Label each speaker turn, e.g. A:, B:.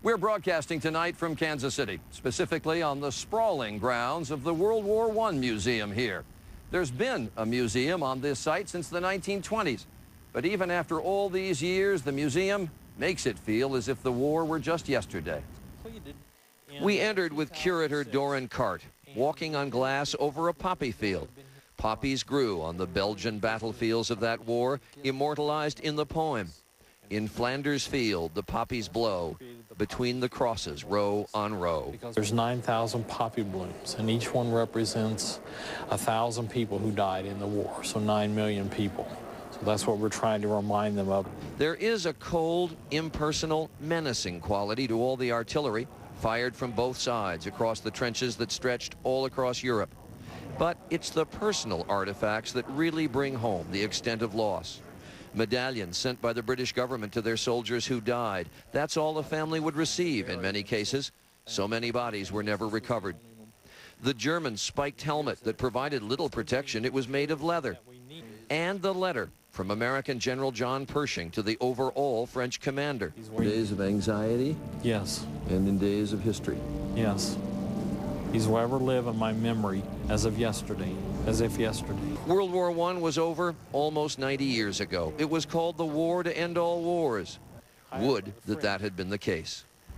A: We're broadcasting tonight from Kansas City, specifically on the sprawling grounds of the World War I Museum here. There's been a museum on this site since the 1920s, but even after all these years, the museum makes it feel as if the war were just yesterday. We entered with curator Doran Cart, walking on glass over a poppy field. Poppies grew on the Belgian battlefields of that war, immortalized in the poem. In Flanders Field, the poppies blow, between the crosses, row on row.
B: There's 9,000 poppy blooms, and each one represents 1,000 people who died in the war, so 9 million people. So that's what we're trying to remind them of.
A: There is a cold, impersonal, menacing quality to all the artillery fired from both sides across the trenches that stretched all across Europe. But it's the personal artifacts that really bring home the extent of loss. Medallions sent by the British government to their soldiers who died. That's all a family would receive in many cases. So many bodies were never recovered. The German spiked helmet that provided little protection, it was made of leather. And the letter from American General John Pershing to the overall French commander. Days of anxiety?
B: Yes.
A: And in days of history?
B: Yes. These will ever live in my memory as of yesterday, as if yesterday.
A: World War I was over almost 90 years ago. It was called the War to End All Wars. Would that that had been the case.